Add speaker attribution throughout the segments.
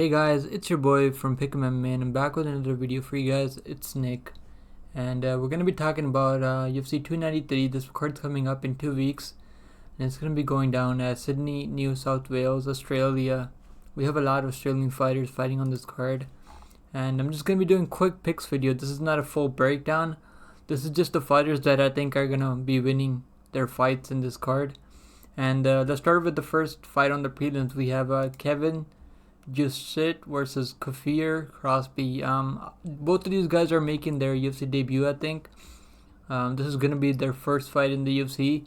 Speaker 1: Hey guys, it's your boy from Pick'em MMA and I'm back with another video for you guys. It's Nick, and we're going to be talking about UFC 293. This record's coming up in 2 weeks, and it's going to be going down at Sydney, New South Wales, Australia. We have a lot of Australian fighters fighting on this card, and I'm just going to be doing quick picks video. This is not a full breakdown. This is just the fighters that I think are going to be winning their fights in this card. And let's start with the first fight on the prelims. We have Kevin Jussit versus Kafir Crosby. Both of these guys are making their UFC debut, I think. This is going to be their first fight in the UFC.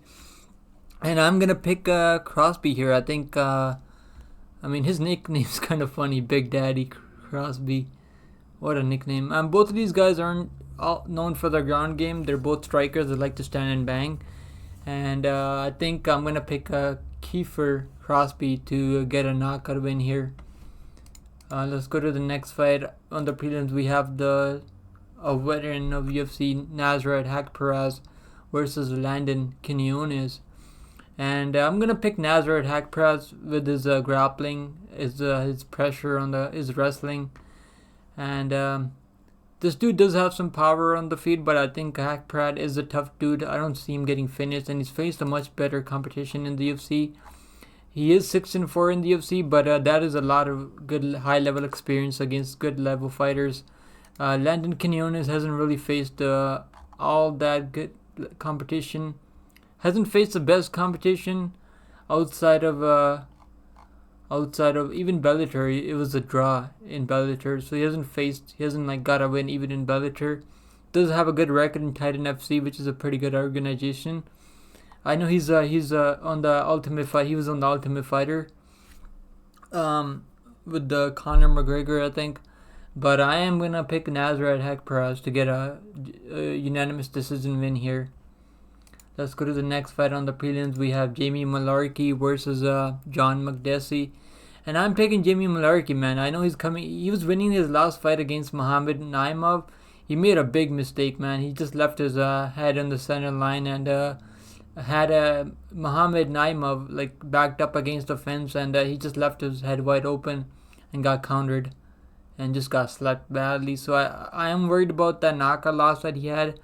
Speaker 1: And I'm going to pick Crosby here. I think, his nickname's kind of funny. Big Daddy Crosby. What a nickname. Both of these guys aren't known for their ground game. They're both strikers that like to stand and bang. And I think I'm going to pick Kiefer Crosby to get a knockout win here. Let's go to the next fight. On the prelims, we have a veteran of UFC, Nasrat Haqparast versus Landon Quinones. And I'm going to pick Nasrat Haqparast with his grappling, his pressure on his wrestling. And this dude does have some power on the feet, but I think Haqparast is a tough dude. I don't see him getting finished, and he's faced a much better competition in the UFC. He is 6-4 in the UFC, but that is a lot of good high-level experience against good level fighters. Landon Quinones hasn't really faced all that good competition. Hasn't faced the best competition outside of even Bellator. It was a draw in Bellator, so he hasn't got a win even in Bellator. Does have a good record in Titan FC, which is a pretty good organization. I know he's on the Ultimate Fight. He was on the Ultimate Fighter, with the Conor McGregor, I think. But I am gonna pick Nasrat Haqparast to get a unanimous decision win here. Let's go to the next fight on the prelims. We have Jamie Mullarkey versus John Makdessi, and I'm picking Jamie Mullarkey, man. I know he's coming. He was winning his last fight against Muhammad Naimov. He made a big mistake, man. He just left his head on the center line and had Muhammad Naimov backed up against the fence, and he just left his head wide open and got countered and just got slapped badly. So I am worried about that knockout loss that he had,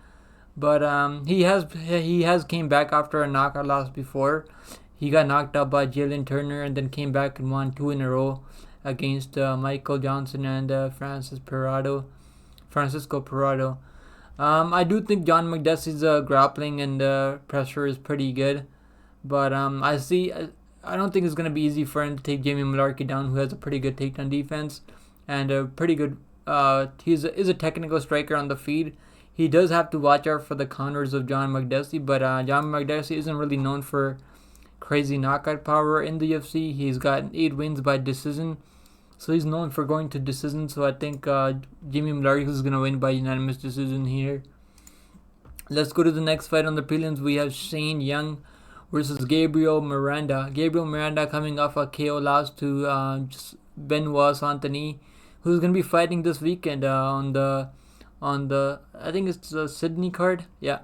Speaker 1: but he has came back after a knockout loss before. He got knocked out by Jalen Turner and then came back and won 2 in a row against Michael Johnson and Francisco Perado. I do think John Makdessi's grappling and pressure is pretty good, but I don't think it's gonna be easy for him to take Jamie Mullarkey down, who has a pretty good takedown defense and a pretty good. Is a technical striker on the feet. He does have to watch out for the counters of John Makdessi, but John Makdessi isn't really known for crazy knockout power in the UFC. He's got 8 wins by decision. So he's known for going to decision. So I think Jamie Mullarkey is going to win by unanimous decision here. Let's go to the next fight on the prelims. We have Shane Young versus Gabriel Miranda. Gabriel Miranda coming off a KO loss to Benoit Saint-Denis, who's going to be fighting this weekend on the I think it's the Sydney card. Yeah,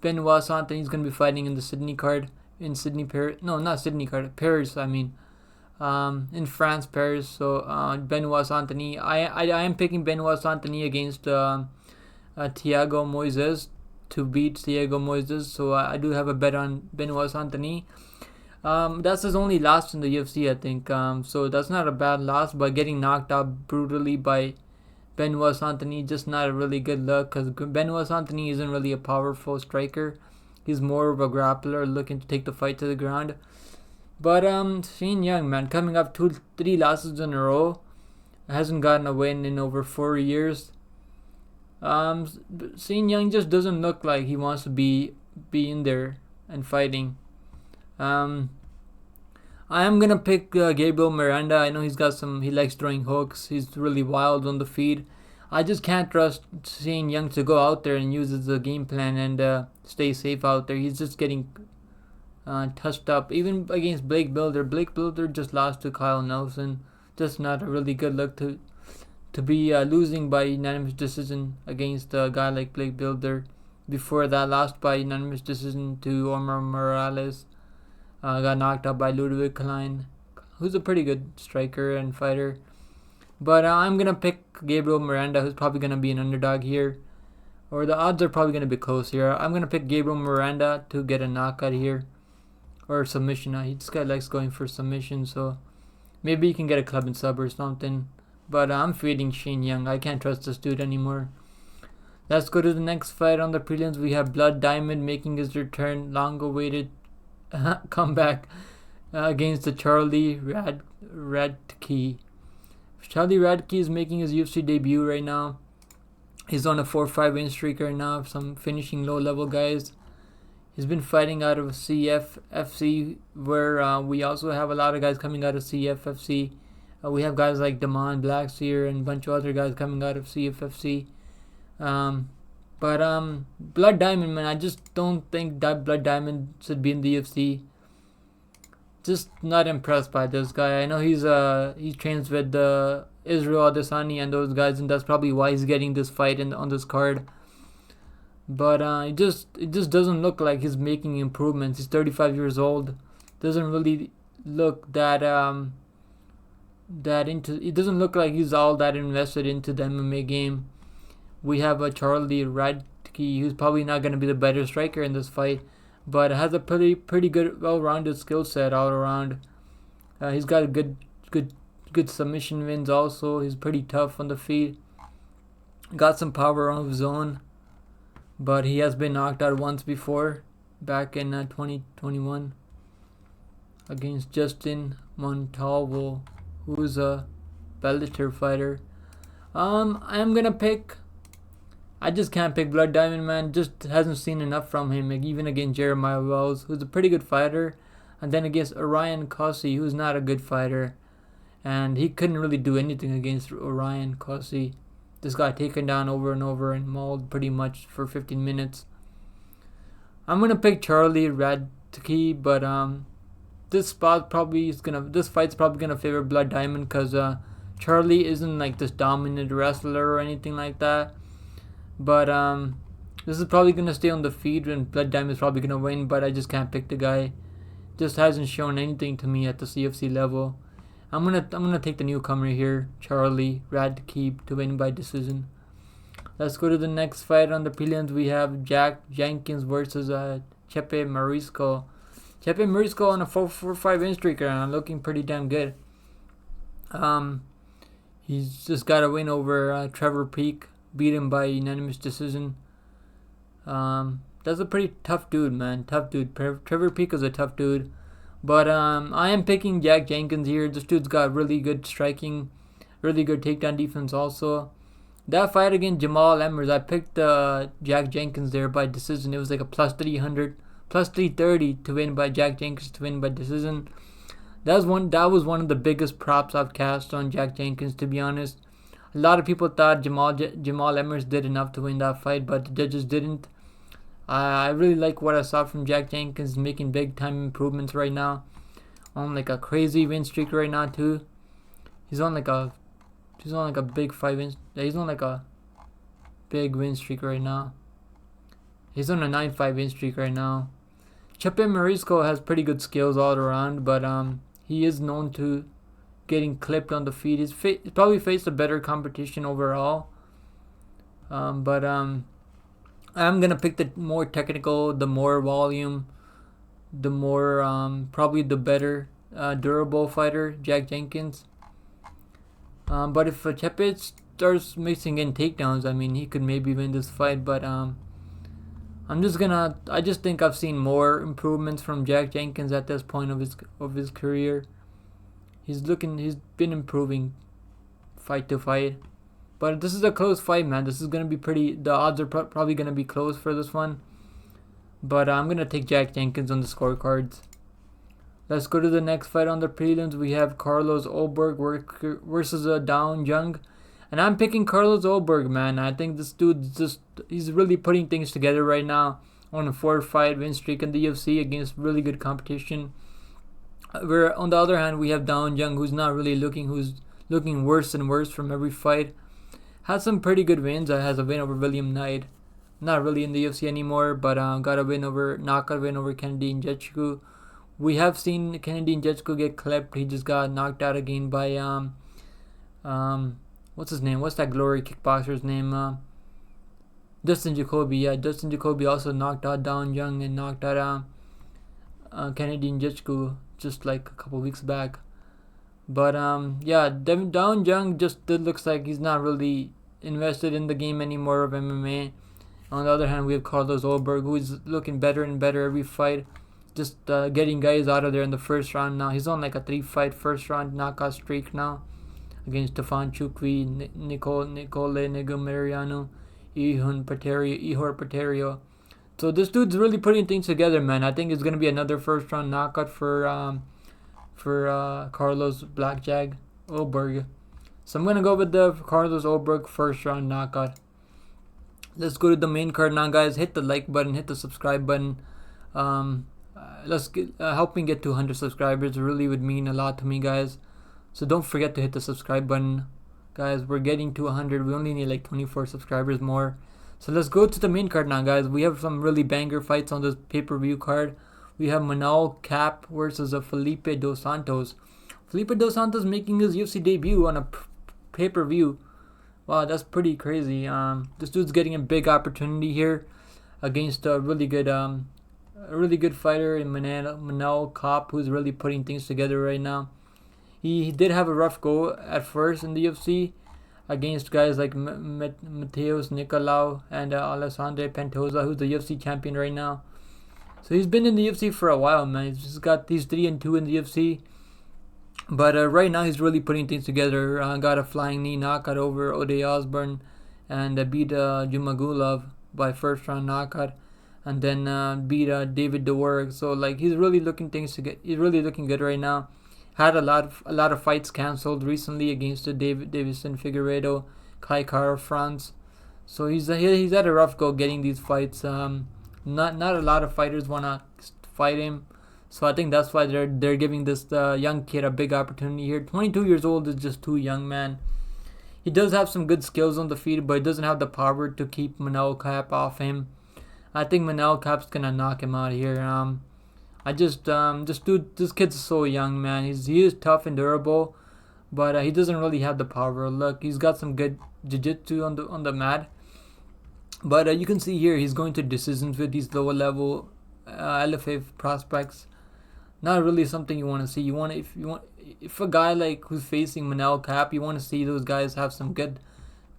Speaker 1: Benoit Saint-Denis is going to be fighting in the Sydney card in Sydney, Paris. No, not Sydney card. Paris. In France, Paris. So Benoit Saint-Denis. I am picking Benoit Saint-Denis against Thiago Moises to beat Thiago Moises. So I do have a bet on Benoit Saint-Denis. That's his only loss in the UFC, I think. So that's not a bad loss, but getting knocked out brutally by Benoit Saint-Denis just not a really good look, because Benoit Saint-Denis isn't really a powerful striker. He's more of a grappler looking to take the fight to the ground. But Shane Young, man, coming up 3 losses in a row, hasn't gotten a win in over 4 years. Shane Young just doesn't look like he wants to be in there and fighting. I am gonna pick Gabriel Miranda. I know he likes throwing hooks. He's really wild on the feet. I just can't trust Shane Young to go out there and use his game plan and stay safe out there. He's just getting touched up, even against Blake Builder. Blake Builder just lost to Kyle Nelson. Just not a really good look to be losing by unanimous decision against a guy like Blake Builder. Before that, lost by unanimous decision to Omar Morales. Got knocked out by Ludwig Klein, who's a pretty good striker and fighter. But I'm going to pick Gabriel Miranda, who's probably going to be an underdog here. Or the odds are probably going to be close here. I'm going to pick Gabriel Miranda to get a knockout here. Or submission. This guy likes going for submission, so maybe he can get a club and sub or something. But I'm fading Shane Young. I can't trust this dude anymore. Let's go to the next fight on the prelims. We have Blood Diamond making his return. Long-awaited comeback against the Charlie Radke. Charlie Radke is making his UFC debut right now. He's on a 4-5 win streak right now. Some finishing low-level guys. He's been fighting out of CFFC, where we also have a lot of guys coming out of CFFC. We have guys like Damon Blackseer and a bunch of other guys coming out of CFFC. But Blood Diamond, man, I just don't think that Blood Diamond should be in the UFC. Just not impressed by this guy. I know he trains with Israel Adesanya and those guys, and that's probably why he's getting this fight on this card. But it just doesn't look like he's making improvements. He's 35 years old. Doesn't really look that it doesn't look like he's all that invested into the MMA game. We have a Charlie Radke, who's probably not going to be the better striker in this fight, but has a pretty good, well-rounded skill set all around. He's got a good submission wins also. He's pretty tough on the feet. Got some power of his own, but he has been knocked out once before, back in 2021 against Justin Montalvo, who's a Bellator fighter. I'm gonna pick. I just can't pick Blood Diamond, man. Just hasn't seen enough from him. Like, even against Jeremiah Wells, who's a pretty good fighter, and then against Orion Kossi, who's not a good fighter, and he couldn't really do anything against Orion Kossi. This got taken down over and over and mauled pretty much for 15 minutes. I'm gonna pick Charlie Radke, but this fight's probably gonna favor Blood Diamond because Charlie isn't like this dominant wrestler or anything like that. But this is probably gonna stay on the feed, and Blood Diamond is probably gonna win. But I just can't pick the guy. Just hasn't shown anything to me at the CFC level. I'm gonna take the newcomer here, Charlie Radke, to win by decision. Let's go to the next fight on the prelims. We have Jenkins versus Chepe Marisco. Chepe Marisco on a 4-5 win streak and looking pretty damn good. He's just got a win over Trevor Peak, beat him by unanimous decision. That's a pretty tough dude, man. Tough dude. Trevor Peak is a tough dude. But I am picking Jack Jenkins here. This dude's got really good striking, really good takedown defense also. That fight against Jamal Emmers, I picked Jack Jenkins there by decision. It was like a plus 300, plus 330 to win by Jack Jenkins to win by decision. That was one of the biggest props I've cast on Jack Jenkins, to be honest. A lot of people thought Jamal Emmers did enough to win that fight, but the judges didn't. I really like what I saw from Jack Jenkins, making big time improvements right now. On like a crazy win streak right now too. He's on like a big 5 win. He's on like a big win streak right now. He's on a 9-5 win streak right now. Chepe Marisco has pretty good skills all around, but he is known to getting clipped on the feet. He's probably faced a better competition overall. But I'm gonna pick the more technical, the more volume, the more probably the better durable fighter, Jack Jenkins. But if Chepe starts mixing in takedowns, I mean, he could maybe win this fight. But I just think I've seen more improvements from Jack Jenkins at this point of his career. He's been improving fight to fight. But this is a close fight, man. This is going to be the odds are probably going to be close for this one. But I'm going to take Jack Jenkins on the scorecards. Let's go to the next fight on the prelims. We have Carlos Ulberg versus Down Young. And I'm picking Carlos Ulberg, man. I think this dude he's really putting things together right now on a 4-5 win streak in the UFC against really good competition. Where on the other hand, we have Down Young, who's looking worse and worse from every fight. Has some pretty good wins. Has a win over William Knight. Not really in the UFC anymore, but got a knockout win over Kennedy Nzechukwu. We have seen Kennedy Nzechukwu get clipped. He just got knocked out again by What's his name? What's that glory kickboxer's name? Dustin Jacoby. Yeah, Dustin Jacoby also knocked out Down Young and knocked out Canadian Jiu-Jitsu just like a couple weeks back. But yeah, Down Young just looks like he's not really invested in the game anymore of MMA. On the other hand, we have Carlos Ulberg, who is looking better and better every fight. Just getting guys out of there in the first round now. He's on like a 3-fight first round knockout streak now against Stefan Chukwi, Nicole Negumeriano, Ihor Paterio. So this dude's really putting things together, man. I think it's gonna be another first round knockout for Carlos Blackjack Ulberg. So I'm gonna go with the Carlos Ulberg first round knockout. Let's go to the main card now, guys. Hit the like button, hit the subscribe button. Let's help me get 200 subscribers. It really would mean a lot to me, guys. So don't forget to hit the subscribe button, guys. We're getting to 100. We only need like 24 subscribers more. So let's go to the main card now, guys. We have some really banger fights on this pay-per-view card. We have Manal Cap versus Felipe Dos Santos. Felipe Dos Santos making his UFC debut on a pay-per-view. Wow, that's pretty crazy. This dude's getting a big opportunity here against a really good fighter in Manal Cap, who's really putting things together right now. He did have a rough go at first in the UFC against guys like Mateus Nicolau and Alessandro Pantoja, who's the UFC champion right now. So he's been in the UFC for a while, man. He's just got these 3-2 in the UFC. But right now he's really putting things together. Got a flying knee knockout over Ode Osborne and beat Jumagulov by first round knockout, and then beat David Dewark. So like he's really looking good right now. Had a lot of fights canceled recently against Davison Figueiredo, Kai Kara France. So he's had a rough go getting these fights. Not a lot of fighters wanna fight him. So I think that's why they're giving this young kid a big opportunity here. 22 years old is just too young, man. He does have some good skills on the feet, but he doesn't have the power to keep Manal Cap off him. I think Manal Cap's gonna knock him out here. This kid's so young, man. He is tough and durable, but he doesn't really have the power. Look, he's got some good jiu-jitsu on the mat, but you can see here he's going to decisions with these lower level LFA prospects. Not really something you want to see. If a guy like who's facing Manal Cap, you want to see those guys have some good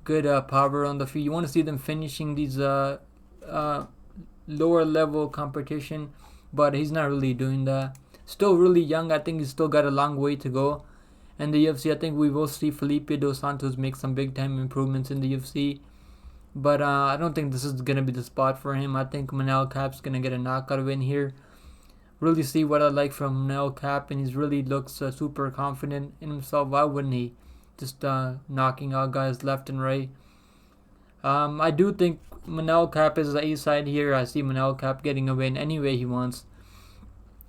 Speaker 1: power on the feet. You want to see them finishing these lower level competition, but he's not really doing that. Still really young. I think he's still got a long way to go. And the UFC, I think we will see Felipe Dos Santos make some big time improvements in the UFC. But I don't think this is gonna be the spot for him. I think Manal Cap's gonna get a knockout win here. Really see what I like from Manal Cap, and he really looks super confident in himself. Why wouldn't he? Just knocking out guys left and right. I do think Manal Cap is the A side here. I see Manal Cap getting a win any way he wants.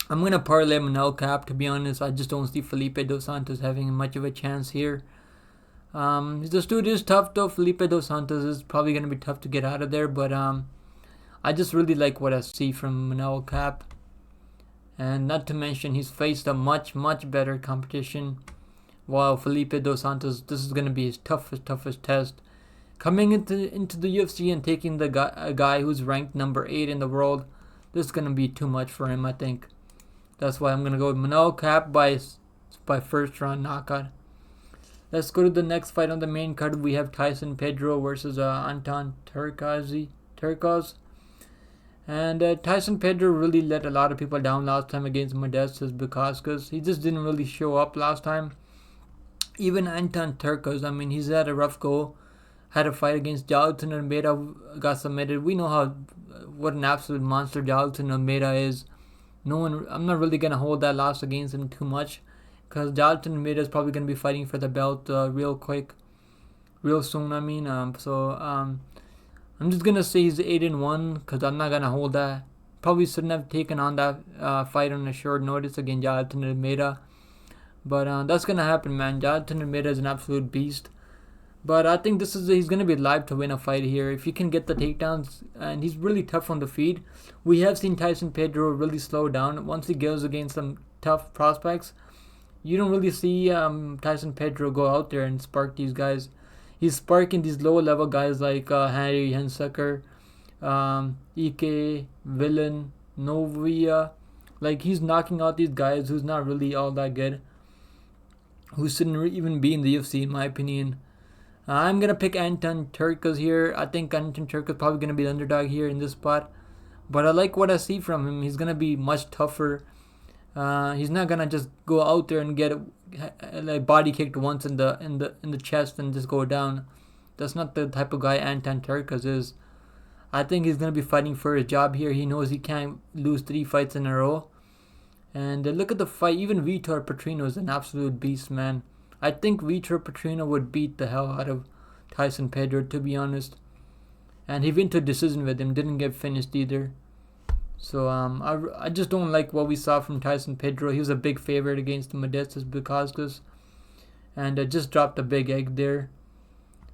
Speaker 1: I'm going to parlay Manal Cap, to be honest. I just don't see Felipe Dos Santos having much of a chance here. This dude is tough though. Felipe Dos Santos is probably going to be tough to get out of there. But I just really like what I see from Manal Cap. And not to mention, he's faced a much better competition. While Felipe Dos Santos, this is going to be his toughest test. Coming into the UFC and taking a guy who's ranked number 8 in the world, this is going to be too much for him, I think. That's why I'm going to go with Manal Cap by first round knockout. Let's go to the next fight on the main card. We have Tyson Pedro versus Anton Turkas. And Tyson Pedro really let a lot of people down last time against Modestas Bukauskas. He just didn't really show up last time. Even Anton Turkas, I mean, he's had a rough go. Had a fight against Jailton Almeida, got submitted. We know what an absolute monster Jailton Almeida is. I'm not really gonna hold that loss against him too much, because Jailton Almeida is probably gonna be fighting for the belt real soon. I mean, I'm just gonna say he's 8-1, because I'm not gonna hold that. Probably shouldn't have taken on that fight on a short notice against Jailton Almeida, but that's gonna happen, man. Jailton Almeida is an absolute beast. But I think he's going to be live to win a fight here. If he can get the takedowns, and he's really tough on the feet. We have seen Tyson Pedro really slow down. Once he goes against some tough prospects, You don't really see Tyson Pedro go out there and spark these guys. He's sparking these lower level guys like Harry Hensucker, Ike, Villain, Novia. Like, he's knocking out these guys who's not really all that good, who shouldn't even be in the UFC in my opinion. I'm going to pick Anton Turkas here. I think Anton Turkas probably going to be the underdog here in this spot. But I like what I see from him. He's going to be much tougher. He's not going to just go out there and get like body kicked once in the chest and just go down. That's not the type of guy Anton Turkas is. I think he's going to be fighting for his job here. He knows he can't lose 3 fights in a row. And look at the fight. Even Vitor Petrino is an absolute beast, man. I think Vitor Petrino would beat the hell out of Tyson Pedro, to be honest. And he went to a decision with him. Didn't get finished either. So I just don't like what we saw from Tyson Pedro. He was a big favorite against Modestas Bukauskas. And just dropped a big egg there.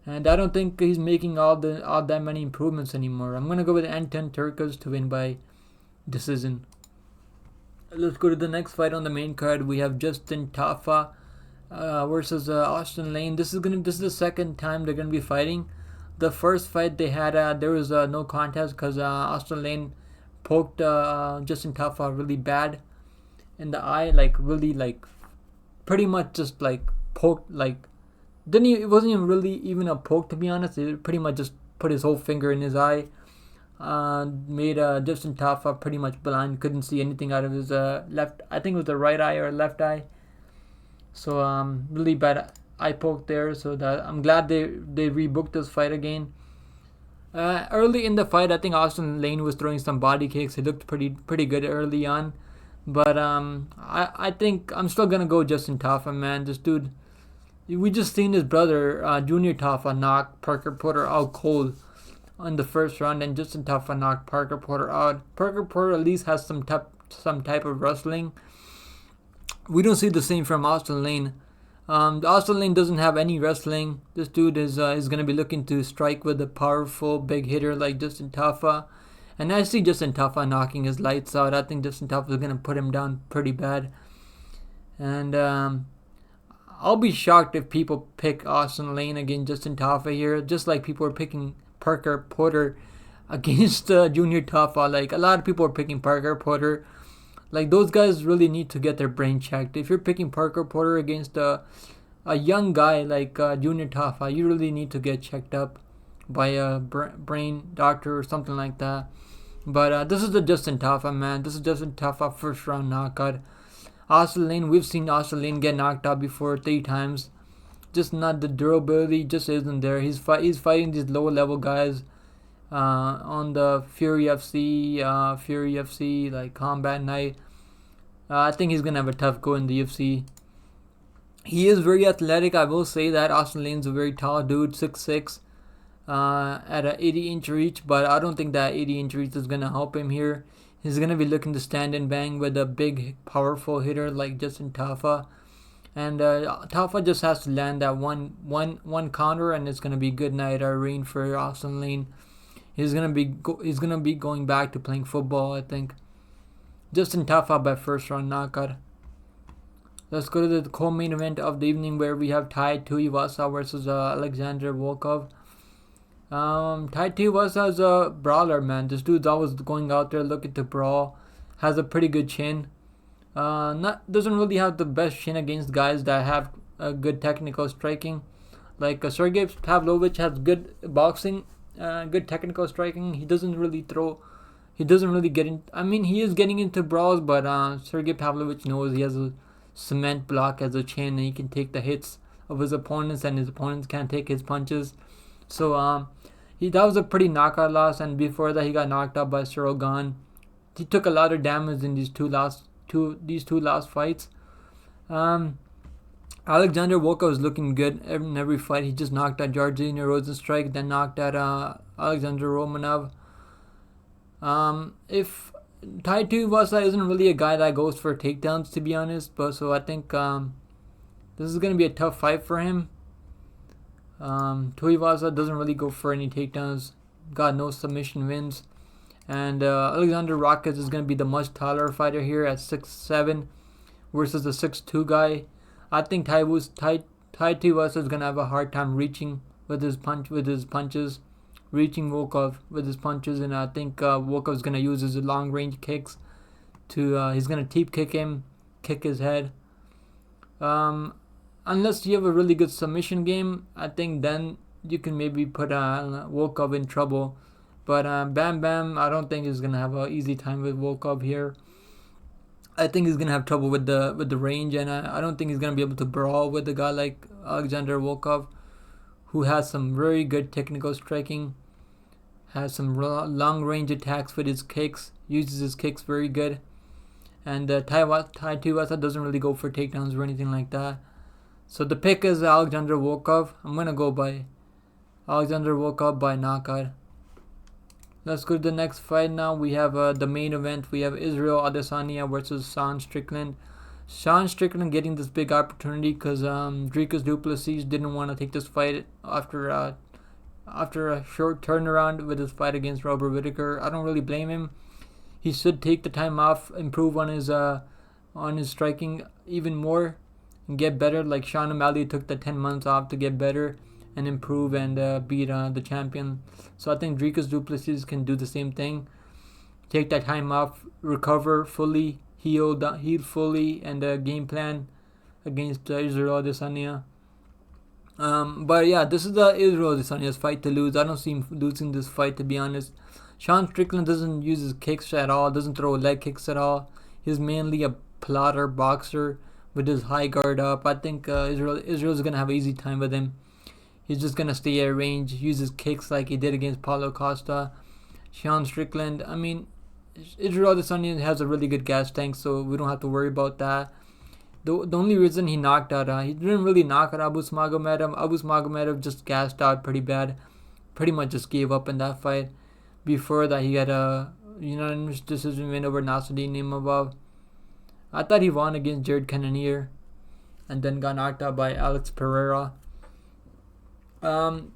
Speaker 1: And I don't think he's making all that many improvements anymore. I'm going to go with Anton Turkas to win by decision. Let's go to the next fight on the main card. We have Justin Tafa versus Austin Lane. This is the second time they're gonna be fighting. The first fight they had, there was no contest because Austin Lane poked Justin Tafa really bad in the eye, pretty much just poked, it wasn't even really even a poke, to be honest. It pretty much just put his whole finger in his eye. Made Justin Tafa pretty much blind, couldn't see anything out of his left, I think it was the right eye or left eye. So really bad eye poke there. So that I'm glad they rebooked this fight again. Early in the fight, I think Austin Lane was throwing some body kicks. He looked pretty good early on, but I think I'm still gonna go Justin Tafa, man. This dude, we just seen his brother Junior Tafa knock Parker Porter out cold on the first round, and Justin Tafa knocked Parker Porter out. Parker Porter at least has some type of wrestling. We don't see the same from Austin Lane. Austin Lane doesn't have any wrestling. This dude is going to be looking to strike with a powerful big hitter like Justin Tafa. And I see Justin Tafa knocking his lights out. I think Justin Tafa is going to put him down pretty bad. And I'll be shocked if people pick Austin Lane against Justin Tafa here, just like people are picking Parker Porter against Junior Tafa. Like, a lot of people are picking Parker Porter. Like, those guys really need to get their brain checked. If you're picking Parker Porter against a young guy like Junior Tafa, you really need to get checked up by a brain doctor or something like that. But this is the Justin Tafa, man. This is Justin Tafa first round knockout. Austin Lane, we've seen Austin Lane get knocked out before 3 times. Just not the durability, just isn't there. He's fighting these lower level guys on the Fury FC like combat night. I think he's gonna have a tough go in the UFC. He is very athletic, I will say that. Austin Lane's a very tall dude, 6'6", at an 80-inch reach, but I don't think that 80-inch reach is gonna help him here. He's gonna be looking to stand and bang with a big, powerful hitter like Justin Tafa. And Tafa just has to land that one counter, and it's gonna be good night or rain for Austin Lane. He's gonna be going back to playing football, I think. Justin Tafa by first round knockout. Let's go to the co-main event of the evening, where we have Tuivasa versus Alexander Volkov. Tuivasa is a brawler, man. This dude's always going out there looking to brawl. Has a pretty good chin. Doesn't really have the best chin against guys that have good technical striking. Like Sergey Pavlovich has good boxing, good technical striking. He doesn't really throw. He doesn't really get in. I mean, he is getting into brawls, but Sergey Pavlovich knows he has a cement block as a chin, and he can take the hits of his opponents, and his opponents can't take his punches. So that was a pretty knockout loss, and before that he got knocked out by Cyril Gane. He took a lot of damage in these two last fights. Alexander Volkov is looking good in every fight. He just knocked out Georgina Rosenstrike, then knocked out Alexander Romanov. If Tuivasa isn't really a guy that goes for takedowns, to be honest, but so I think this is gonna be a tough fight for him. Tuivasa doesn't really go for any takedowns. Got no submission wins. And Alexander Rockets is going to be the much taller fighter here at 6'7" versus the 6'2" guy. I think Tuivasa is gonna have a hard time reaching with his punches, reaching Volkov with his punches, and I think Volkov is gonna use his long range kicks to he's gonna teep kick him, kick his head. Unless you have a really good submission game, I think then you can maybe put Volkov in trouble. But Bam Bam, I don't think he's gonna have an easy time with Volkov here. I think he's gonna have trouble with the range, and I don't think he's gonna be able to brawl with a guy like Alexander Volkov, who has some very good technical striking, has some long range attacks with his kicks, uses his kicks very good, and Tuivasa doesn't really go for takedowns or anything like that. So the pick is Alexander Volkov. I'm gonna go by Alexander Volkov by knockout. Let's go to the next fight now. We have the main event. We have Israel Adesanya versus Sean Strickland. Sean Strickland getting this big opportunity because Dricus du Plessis didn't want to take this fight after a short turnaround with his fight against Robert Whittaker. I don't really blame him. He should take the time off, improve on his striking even more, and get better. Like Sean O'Malley took the 10 months off to get better and improve and beat the champion. So I think Dricus du Plessis can do the same thing. Take that time off, recover fully, heal fully, and game plan against Israel Adesanya. But yeah, this is the Israel Adesanya's fight to lose. I don't see him losing this fight, to be honest. Sean Strickland doesn't use his kicks at all, doesn't throw leg kicks at all. He's mainly a plotter boxer with his high guard up. I think Israel's going to have an easy time with him. He's just going to stay at range, use his kicks like he did against Paulo Costa. Sean Strickland, I mean, Israel Adesanya has a really good gas tank, so we don't have to worry about that. The only reason he knocked out, he didn't really knock out Abu Smagomedov. Abu Smagomedov just gassed out pretty bad. Pretty much just gave up in that fight. Before that, he had a unanimous decision win over Nasruddin Imavov. I thought he won against Jared Cannonier and then got knocked out by Alex Pereira. Sean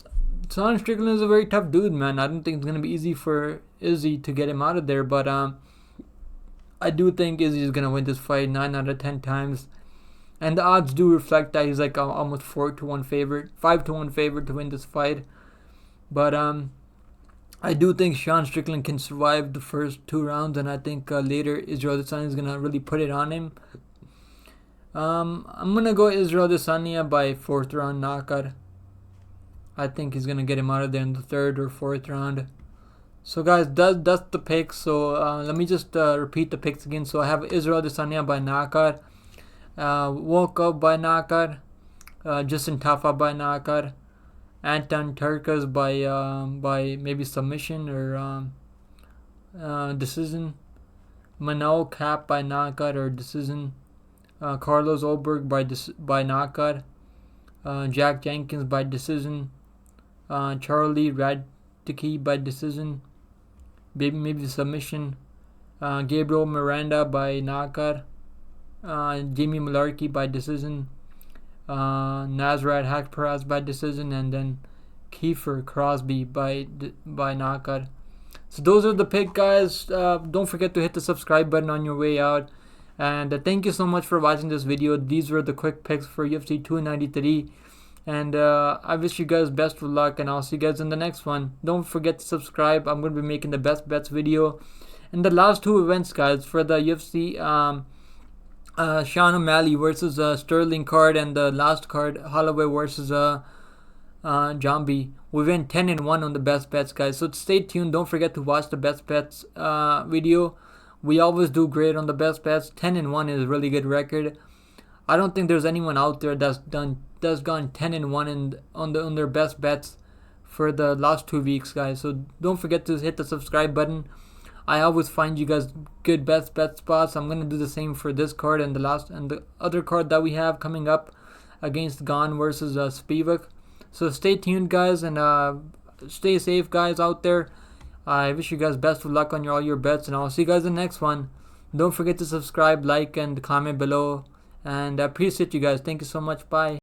Speaker 1: Strickland is a very tough dude, man. I don't think it's going to be easy for Izzy to get him out of there, but I do think Izzy is going to win this fight 9 out of 10 times. And the odds do reflect that he's like almost 4-1 favorite, 5-1 favorite to win this fight. But I do think Sean Strickland can survive the first 2 rounds, and I think later Israel Adesanya is going to really put it on him. I'm going to go Israel Adesanya by 4th round knockout. I think he's going to get him out of there in the 3rd or 4th round. So guys, that's the picks. So let me just repeat the picks again. So I have Israel Adesanya by knockout, Volkov by knockout, Justin Tafa by knockout, Anton Turkas by maybe submission or decision, Manol Cap by knockout or decision, Carlos Ulberg by knockout, Jack Jenkins by decision, Charlie Radtke by decision, maybe submission, Gabriel Miranda by knockout, Jamie Malarkey by decision, Nasrat Hakparas by decision, and then Kiefer Crosby by knockout. So those are the picks, guys. Don't forget to hit the subscribe button on your way out. And thank you so much for watching this video. These were the quick picks for UFC 293. And I wish you guys best of luck, and I'll see you guys in the next one. Don't forget to subscribe. I'm going to be making the best bets video. And the last 2 events, guys, for the UFC Sean O'Malley versus Sterling card, and the last card, Holloway versus Jambi. We went 10-1 on the best bets, guys. So stay tuned. Don't forget to watch the best bets video. We always do great on the best bets. 10-1 is a really good record. I don't think there's anyone out there that's gone 10-1 on their best bets for the last 2 weeks, guys. So don't forget to hit the subscribe button. I always find you guys good best bet spots. I'm gonna do the same for this card and the other card that we have coming up against Gane versus Spivak. So stay tuned, guys, and stay safe, guys, out there. I wish you guys best of luck on all your bets, and I'll see you guys in the next one. Don't forget to subscribe, like, and comment below. And I appreciate you guys. Thank you so much. Bye.